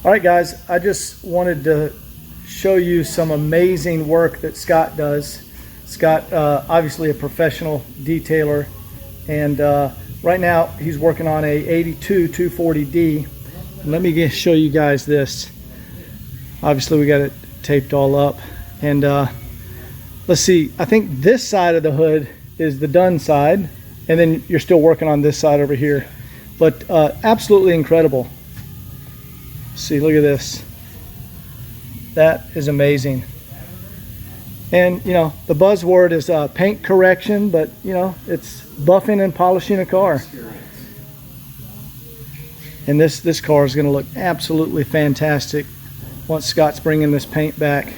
All right, guys, I just wanted to show you some amazing work that Scott does. Scott, obviously a professional detailer, and right now he's working on a 82 240D. And let me show you guys this. Obviously we got it taped all up, and let's see, I think this side of the hood is the done side, and then you're still working on this side over here. But absolutely incredible. See, look at this. That is amazing. And you know, the buzzword is paint correction, but you know, it's buffing and polishing a car. And this car is going to look absolutely fantastic once Scott's bringing this paint back.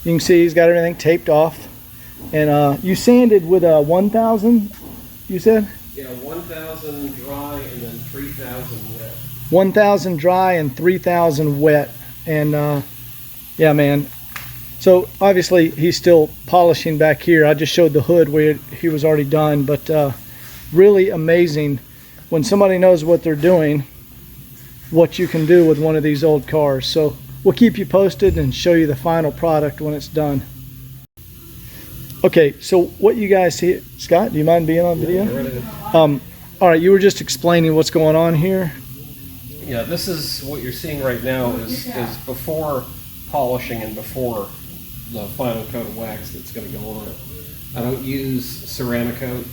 You can see he's got everything taped off. And you sanded with a 1000, you said? Yeah, 1000 dry and then 3000 wet. 1000 dry and 3000 wet. And yeah, man. So obviously he's still polishing back here. I just showed the hood where he was already done, but really amazing when somebody knows what they're doing, what you can do with one of these old cars. So we'll keep you posted and show you the final product when it's done. Okay, so what you guys see, Scott, do you mind being on video? All right, you were just explaining what's going on here. Yeah, this is what you're seeing right now is before polishing and before the final coat of wax that's going to go on it. I don't use ceramic coat.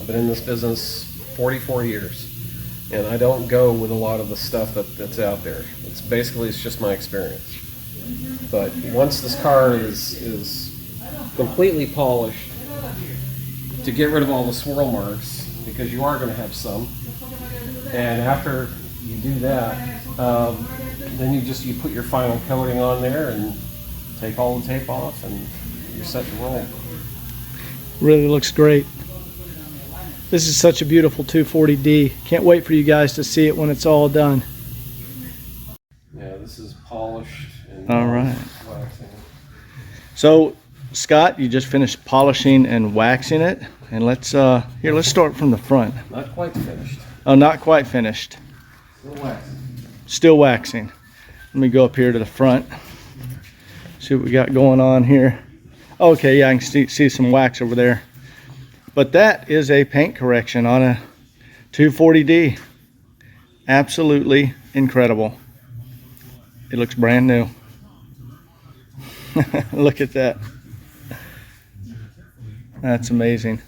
I've been in this business 44 years, and I don't go with a lot of the stuff that's out there. It's just my experience. But once this car is completely polished, to get rid of all the swirl marks, because you are going to have some, and after you do that, then you put your final coating on there and take all the tape off, and you're set to roll. Really looks great. This is such a beautiful 240D. Can't wait for you guys to see it when it's all done. Yeah, this is polished and all right. waxing. So Scott, you just finished polishing and waxing it, and let's start from the front. Not quite finished. Oh, not quite finished. Still waxing. Still waxing. Let me go up here to the front. See what we got going on here. Okay, yeah, I can see some wax over there. But that is a paint correction on a 240D. Absolutely incredible. It looks brand new. Look at that. That's amazing.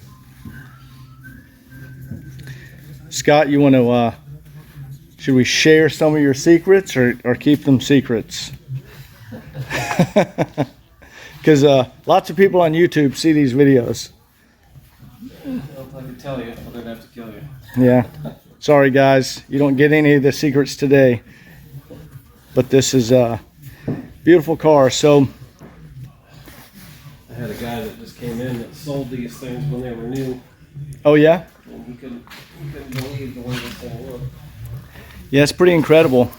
Scott, you want to, should we share some of your secrets or keep them secrets? Because lots of people on YouTube see these videos. Well, if I could tell you, I'm going to have to kill you. Yeah. Sorry, guys. You don't get any of the secrets today. But this is a beautiful car. So I had a guy that just came in that sold these things when they were new. Oh, yeah? And he couldn't believe the way this thing looked. Yeah, it's pretty incredible.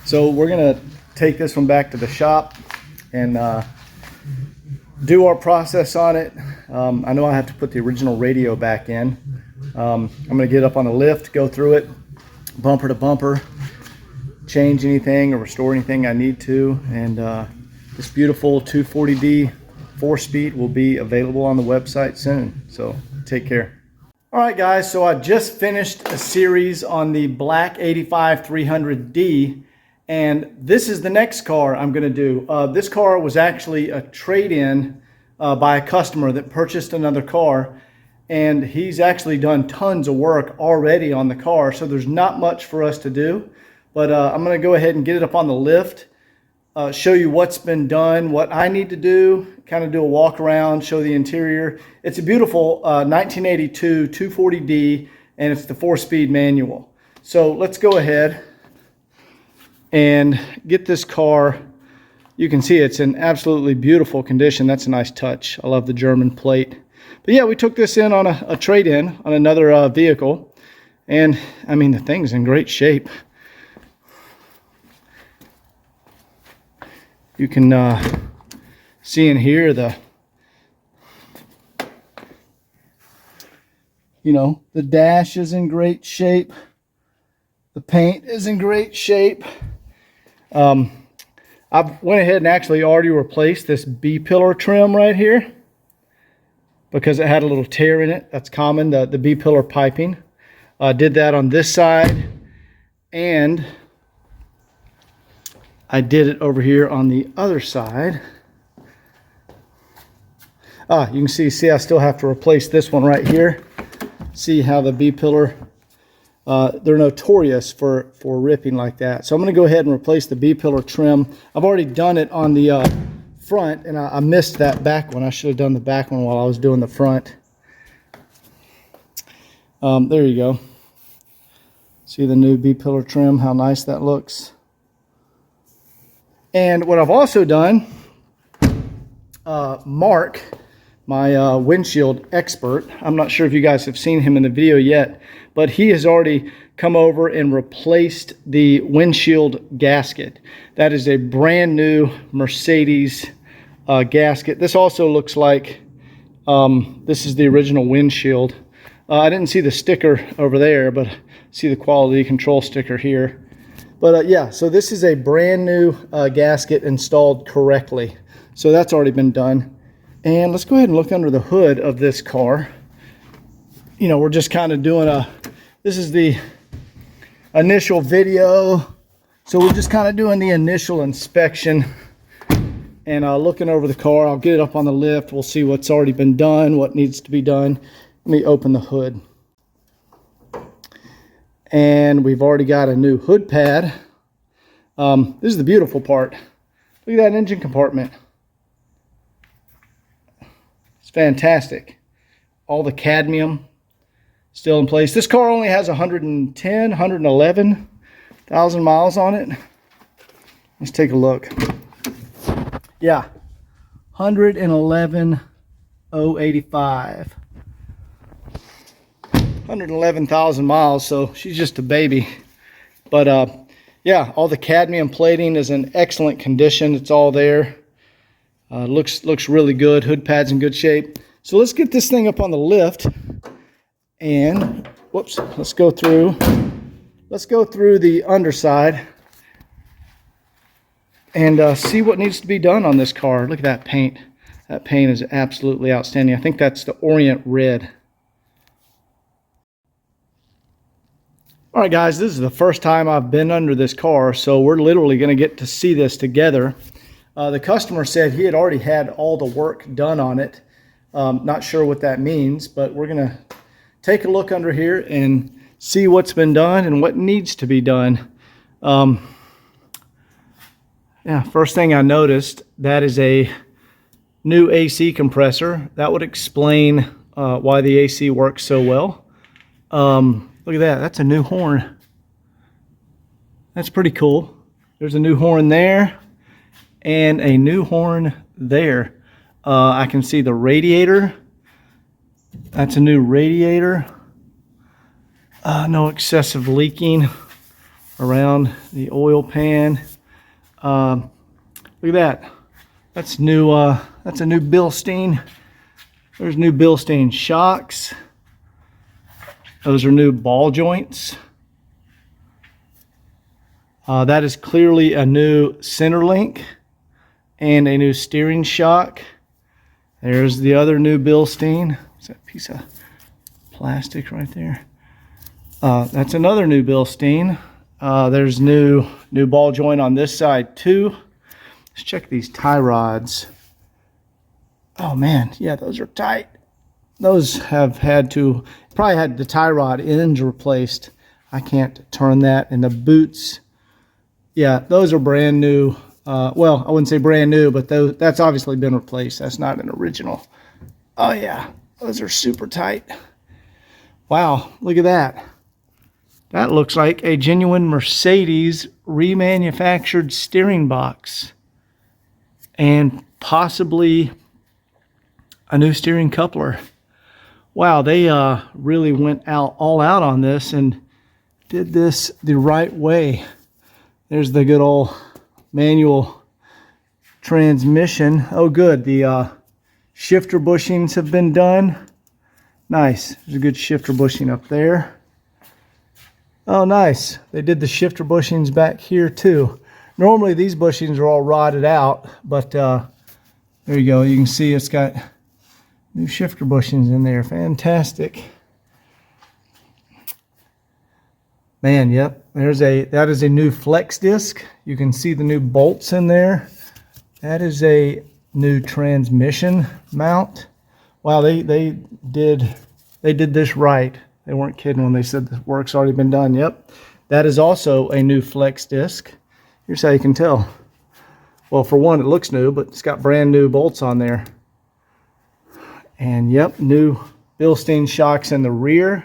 So we're going to take this one back to the shop and do our process on it. I know I have to put the original radio back in. I'm going to get up on the lift, go through it, bumper to bumper, change anything or restore anything I need to. And this beautiful 240D 4-speed will be available on the website soon. So take care. All right, guys, so I just finished a series on the black 85 300D, and this is the next car I'm going to do. This car was actually a trade-in by a customer that purchased another car, and he's actually done tons of work already on the car, so there's not much for us to do. But I'm going to go ahead and get it up on the lift, show you what's been done, what I need to do, kind of do a walk around, show the interior. It's a beautiful 1982 240D, and it's the 4-speed manual. So let's go ahead and get this car. You can see it's in absolutely beautiful condition. That's a nice touch. I love the German plate. But yeah, we took this in on a trade-in on another vehicle, and I mean, the thing's in great shape. You can see in here the dash is in great shape. The paint is in great shape. I went ahead and actually already replaced this B-pillar trim right here because it had a little tear in it. That's common, the B-pillar piping. Did that on this side, and I did it over here on the other side. You can see I still have to replace this one right here. See how the B-pillar, they're notorious for ripping like that. So I'm going to go ahead and replace the B-pillar trim. I've already done it on the front, and I missed that back one. I should have done the back one while I was doing the front. There you go. See the new B-pillar trim, how nice that looks. And what I've also done, Mark, my windshield expert, I'm not sure if you guys have seen him in the video yet, but he has already come over and replaced the windshield gasket. That is a brand new Mercedes gasket. This also looks like this is the original windshield. I didn't see the sticker over there, but see the quality control sticker here. But yeah, so this is a brand new gasket installed correctly. So that's already been done. And let's go ahead and look under the hood of this car. You know, we're just kind of doing this is the initial video. So we're just kind of doing the initial inspection and looking over the car. I'll get it up on the lift. We'll see what's already been done, what needs to be done. Let me open the hood. And we've already got a new hood pad. This is the beautiful part. Look at that engine compartment. It's fantastic. All the cadmium still in place. This car only has 111,000 miles on it. Let's take a look. Yeah, 111,085. 111,000 miles, so she's just a baby. But yeah, all the cadmium plating is in excellent condition. It's all there. Looks really good. Hood pad's in good shape. So let's get this thing up on the lift, and whoops, let's go through the underside and see what needs to be done on this car. Look at that paint. That paint is absolutely outstanding. I think that's the Orient red. All right, guys, this is the first time I've been under this car, so we're literally going to get to see this together. The customer said he had already had all the work done on it. Not sure what that means, but we're going to take a look under here and see what's been done and what needs to be done. Yeah, first thing I noticed, that is a new AC compressor. That would explain why the AC works so well. Look at that. That's a new horn. That's pretty cool. There's a new horn there and a new horn there. I can see the radiator. That's a new radiator. No excessive leaking around the oil pan. Look at that. That's new. That's a new Bilstein. There's new Bilstein shocks. Those are new ball joints. That is clearly a new center link and a new steering shock. There's the other new Bilstein. What's that piece of plastic right there? That's another new Bilstein. There's new ball joint on this side too. Let's check these tie rods. Oh man, yeah, those are tight. Those have probably had the tie rod ends replaced. I can't turn that. And the boots, yeah, those are brand new. Well, I wouldn't say brand new, but that's obviously been replaced. That's not an original. Oh yeah, those are super tight. Wow, look at that. That looks like a genuine Mercedes remanufactured steering box. And possibly a new steering coupler. Wow, they really went all out on this and did this the right way. There's the good old manual transmission. Oh good, the shifter bushings have been done. Nice, there's a good shifter bushing up there. Oh, nice. They did the shifter bushings back here too. Normally these bushings are all rotted out, but there you go. You can see it's got new shifter bushings in there. Fantastic. Man, yep. That is a new flex disc. You can see the new bolts in there. That is a new transmission mount. Wow, they did this right. They weren't kidding when they said the work's already been done. Yep. That is also a new flex disc. Here's how you can tell. Well, for one, it looks new, but it's got brand new bolts on there. And yep, new Bilstein shocks in the rear.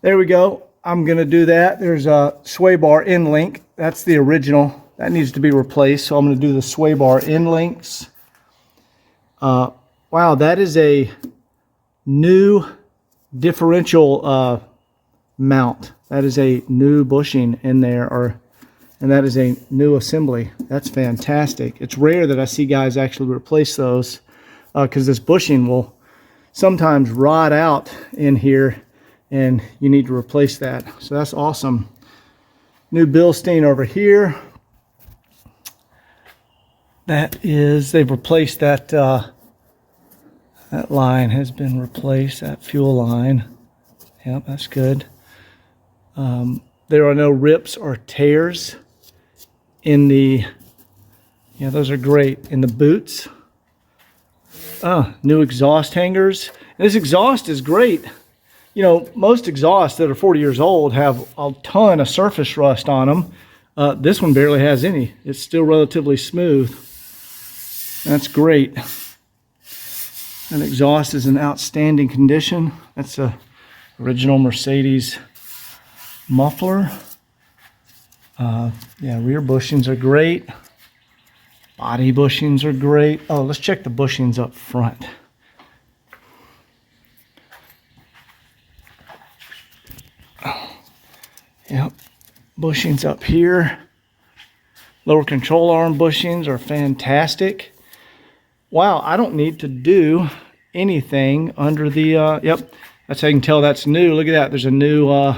There we go. I'm gonna do that. There's a sway bar end link. That's the original. That needs to be replaced. So I'm gonna do the sway bar end links. Wow, that is a new differential mount. That is a new bushing in there, and that is a new assembly. That's fantastic. It's rare that I see guys actually replace those because this bushing will sometimes rot out in here and you need to replace that. So that's awesome. New Bilstein over here. They've replaced that, that line has been replaced, that fuel line. Yep, that's good. There are no rips or tears in the, yeah, those are great. In the boots. New exhaust hangers. And this exhaust is great. You know, most exhausts that are 40 years old have a ton of surface rust on them. This one barely has any. It's still relatively smooth. That's great. And exhaust is in outstanding condition. That's a original Mercedes muffler. Yeah, rear bushings are great. Body bushings are great. Oh, let's check the bushings up front. Yep, bushings up here. Lower control arm bushings are fantastic. Wow, I don't need to do anything under the, yep, that's how you can tell that's new. Look at that, there's a new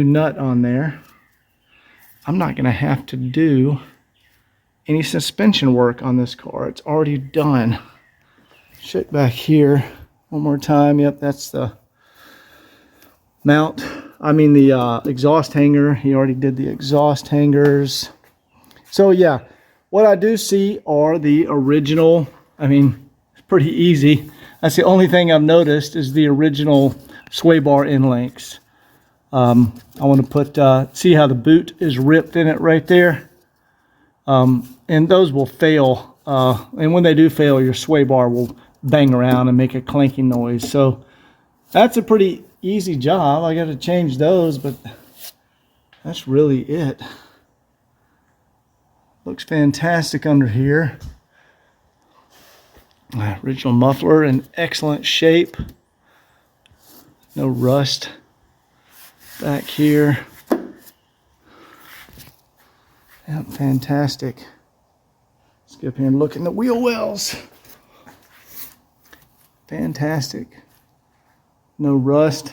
nut on there. I'm not gonna have to do any suspension work on this car. It's already done. Check back here one more time. Yep, that's the mount. I mean the exhaust hanger. He already did the exhaust hangers. So yeah, what I do see are the original, I mean, it's pretty easy. That's the only thing I've noticed is the original sway bar end links. I want to put, see how the boot is ripped in it right there. And those will fail. And when they do fail, your sway bar will bang around and make a clanking noise. So that's a pretty easy job. I got to change those, but that's really it. Looks fantastic under here. Original muffler in excellent shape. No rust back here. Yeah, fantastic. Let's get up here and look in the wheel wells. Fantastic. No rust.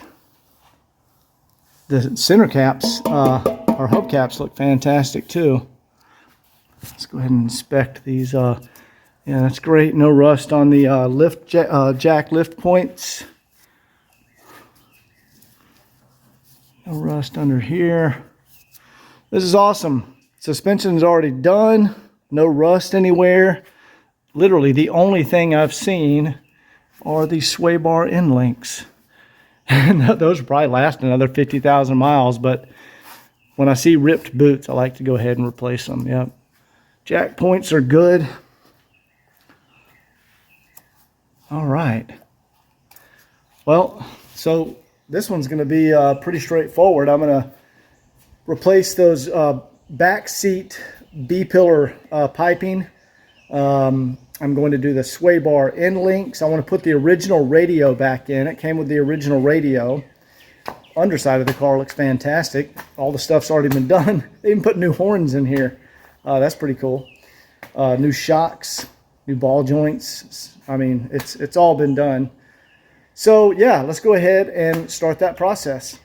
The center caps, or hubcaps, look fantastic too. Let's go ahead and inspect these. Yeah, that's great. No rust on the jack lift points. No rust under here. This is awesome. Suspension's already done. No rust anywhere. Literally the only thing I've seen are these sway bar end links. And those will probably last another 50,000 miles, but when I see ripped boots, I like to go ahead and replace them. Yep. Jack points are good. All right. Well, so this one's going to be pretty straightforward. I'm going to replace those back seat B-pillar piping. I'm going to do the sway bar end links. I want to put the original radio back in. It came with the original radio. Underside of the car looks fantastic. All the stuff's already been done. They even put new horns in here. That's pretty cool. New shocks, new ball joints. I mean, it's all been done. So yeah, let's go ahead and start that process.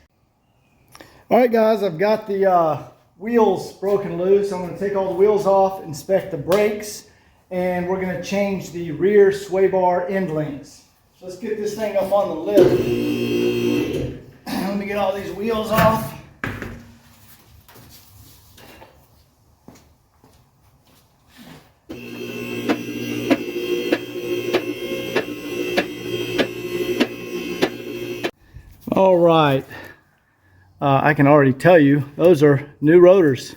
All right, guys, I've got the wheels broken loose. I'm going to take all the wheels off, inspect the brakes, and we're going to change the rear sway bar end links. So let's get this thing up on the lift. Let me get all these wheels off. All right. I can already tell you, those are new rotors.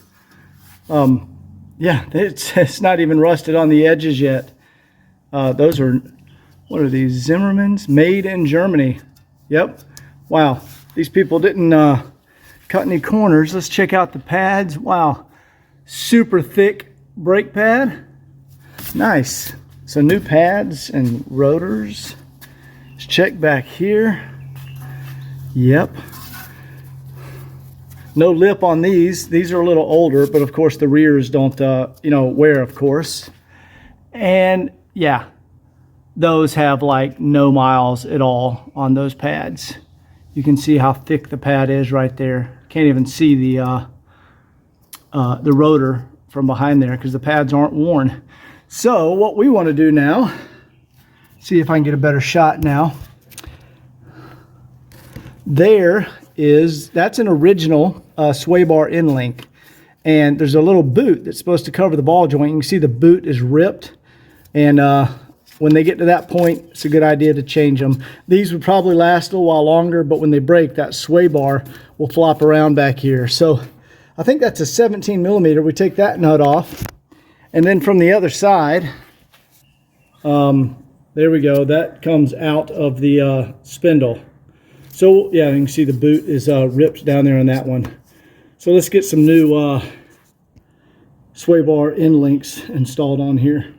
Yeah, it's not even rusted on the edges yet. Those are, what are these, Zimmermans? Made in Germany. Yep. Wow. These people didn't cut any corners. Let's check out the pads. Wow. Super thick brake pad. Nice. So new pads and rotors. Let's check back here. Yep. No lip on these. These are a little older, but of course the rears don't, wear, of course. And yeah, those have like no miles at all on those pads. You can see how thick the pad is right there. Can't even see the rotor from behind there because the pads aren't worn. So what we want to do now, see if I can get a better shot now. That's an original sway bar end link, and there's a little boot that's supposed to cover the ball joint. You can see the boot is ripped, and when they get to that point, it's a good idea to change them. These would probably last a little while longer, but when they break, that sway bar will flop around back here. So I think that's a 17 millimeter. We take that nut off, and then from the other side, there we go. That comes out of the spindle. So yeah, you can see the boot is ripped down there on that one. So let's get some new sway bar end links installed on here.